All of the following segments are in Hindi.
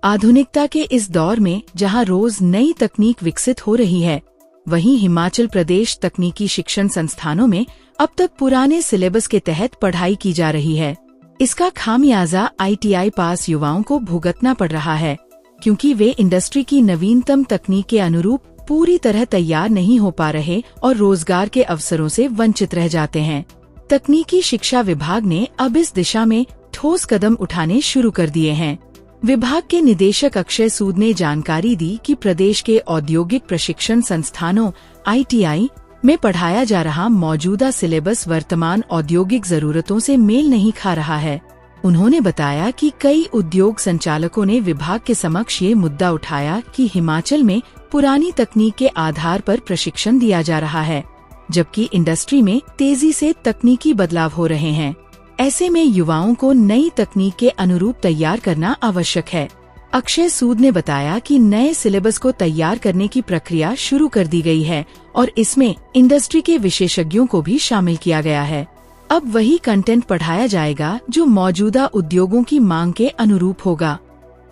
आधुनिकता के इस दौर में जहां रोज नई तकनीक विकसित हो रही है, वहीं हिमाचल प्रदेश तकनीकी शिक्षण संस्थानों में अब तक पुराने सिलेबस के तहत पढ़ाई की जा रही है। इसका खामियाजा ITI पास युवाओं को भुगतना पड़ रहा है, क्योंकि वे इंडस्ट्री की नवीनतम तकनीक के अनुरूप पूरी तरह तैयार नहीं हो पा रहे और रोजगार के अवसरों से वंचित रह जाते हैं। तकनीकी शिक्षा विभाग ने अब इस दिशा में ठोस कदम उठाने शुरू कर दिए हैं। विभाग के निदेशक अक्षय सूद ने जानकारी दी कि प्रदेश के औद्योगिक प्रशिक्षण संस्थानों ITI में पढ़ाया जा रहा मौजूदा सिलेबस वर्तमान औद्योगिक जरूरतों से मेल नहीं खा रहा है। उन्होंने बताया कि कई उद्योग संचालकों ने विभाग के समक्ष ये मुद्दा उठाया कि हिमाचल में पुरानी तकनीक के आधार पर प्रशिक्षण दिया जा रहा है, जबकि इंडस्ट्री में तेजी से तकनीकी बदलाव हो रहे हैं। ऐसे में युवाओं को नई तकनीक के अनुरूप तैयार करना आवश्यक है। अक्षय सूद ने बताया कि नए सिलेबस को तैयार करने की प्रक्रिया शुरू कर दी गई है और इसमें इंडस्ट्री के विशेषज्ञों को भी शामिल किया गया है। अब वही कंटेंट पढ़ाया जाएगा जो मौजूदा उद्योगों की मांग के अनुरूप होगा।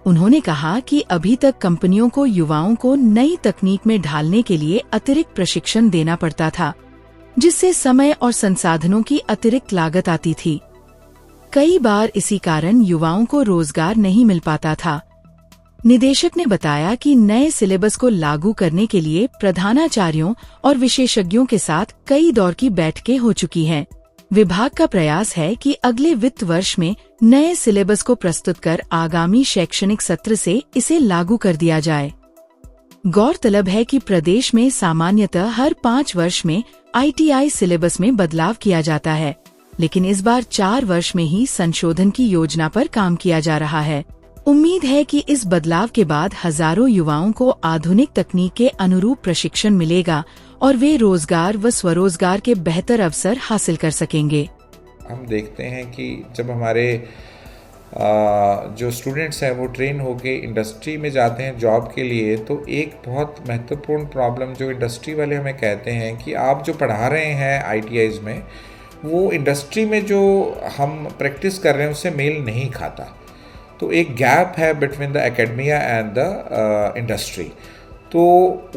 उन्होंने कहा कि अभी तक कंपनियों को युवाओं को नई तकनीक में ढालने के लिए अतिरिक्त प्रशिक्षण देना पड़ता था, जिससे समय और संसाधनों की अतिरिक्त लागत आती थी। कई बार इसी कारण युवाओं को रोजगार नहीं मिल पाता था। निदेशक ने बताया कि नए सिलेबस को लागू करने के लिए प्रधानाचार्यों और विशेषज्ञों के साथ कई दौर की बैठकें हो चुकी हैं। विभाग का प्रयास है कि अगले वित्त वर्ष में नए सिलेबस को प्रस्तुत कर आगामी शैक्षणिक सत्र से इसे लागू कर दिया जाए। गौरतलब है कि प्रदेश में सामान्यतः हर 5 वर्ष में ITI सिलेबस में बदलाव किया जाता है, लेकिन इस बार 4 वर्ष में ही संशोधन की योजना पर काम किया जा रहा है। उम्मीद है कि इस बदलाव के बाद हजारों युवाओं को आधुनिक तकनीक के अनुरूप प्रशिक्षण मिलेगा और वे रोजगार व स्वरोजगार के बेहतर अवसर हासिल कर सकेंगे। हम देखते हैं कि जब हमारे जो स्टूडेंट्स हैं वो ट्रेन होके इंडस्ट्री में जाते हैं जॉब के लिए, तो एक बहुत महत्वपूर्ण प्रॉब्लम जो इंडस्ट्री वाले हमें कहते हैं कि आप जो पढ़ा रहे हैं ITIs में, वो इंडस्ट्री में जो हम प्रैक्टिस कर रहे हैं उससे मेल नहीं खाता। तो एक गैप है between the academia and the industry. तो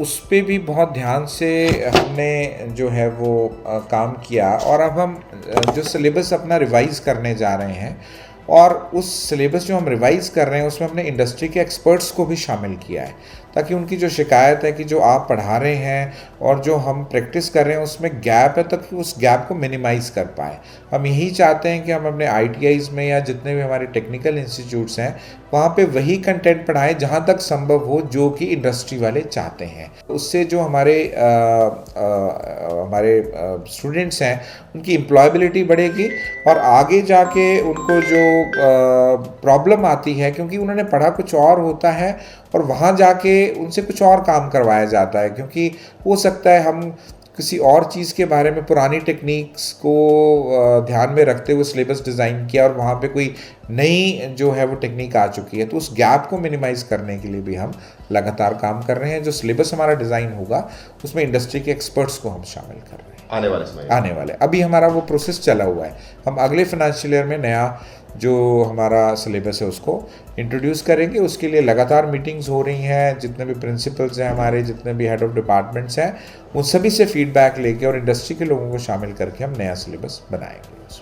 उस पे भी बहुत ध्यान से हमने जो है वो काम किया और अब हम जो सिलेबस अपना रिवाइज़ करने जा रहे हैं और उस सिलेबस जो हम रिवाइज़ कर रहे हैं उसमें हमने इंडस्ट्री के एक्सपर्ट्स को भी शामिल किया है, ताकि उनकी जो शिकायत है कि जो आप पढ़ा रहे हैं और जो हम प्रैक्टिस कर रहे हैं उसमें गैप है, तब कि उस गैप को मिनिमाइज़ कर पाए। हम यही चाहते हैं कि हम अपने ITIs में या जितने भी हमारे टेक्निकल इंस्टीट्यूट्स हैं वहाँ पे वही कंटेंट पढ़ाएं जहाँ तक संभव हो जो कि इंडस्ट्री वाले चाहते हैं। उससे जो हमारे स्टूडेंट्स हैं उनकी एम्प्लॉयबिलिटी बढ़ेगी और आगे जाके उनको जो प्रॉब्लम आती है, क्योंकि उन्होंने पढ़ा कुछ और होता है और वहाँ जाके उनसे कुछ और काम करवाया जाता है, क्योंकि हो सकता है हम किसी और चीज़ के बारे में पुरानी टेक्निक्स को ध्यान में रखते हुए सिलेबस डिज़ाइन किया और वहाँ पे कोई नई जो है वो टेक्निक आ चुकी है। तो उस गैप को मिनिमाइज़ करने के लिए भी हम लगातार काम कर रहे हैं। जो सिलेबस हमारा डिज़ाइन होगा उसमें इंडस्ट्री के एक्सपर्ट्स को हम शामिल कर रहे हैं आने वाले अभी हमारा वो प्रोसेस चला हुआ है। हम अगले फाइनेंशियल ईयर में नया जो हमारा सिलेबस है उसको इंट्रोड्यूस करेंगे। उसके लिए लगातार मीटिंग्स हो रही हैं। जितने भी प्रिंसिपल्स हैं हमारे, जितने भी हेड ऑफ डिपार्टमेंट्स हैं, उन सभी से फीडबैक लेके और इंडस्ट्री के लोगों को शामिल करके हम नया सिलेबस बनाएंगे।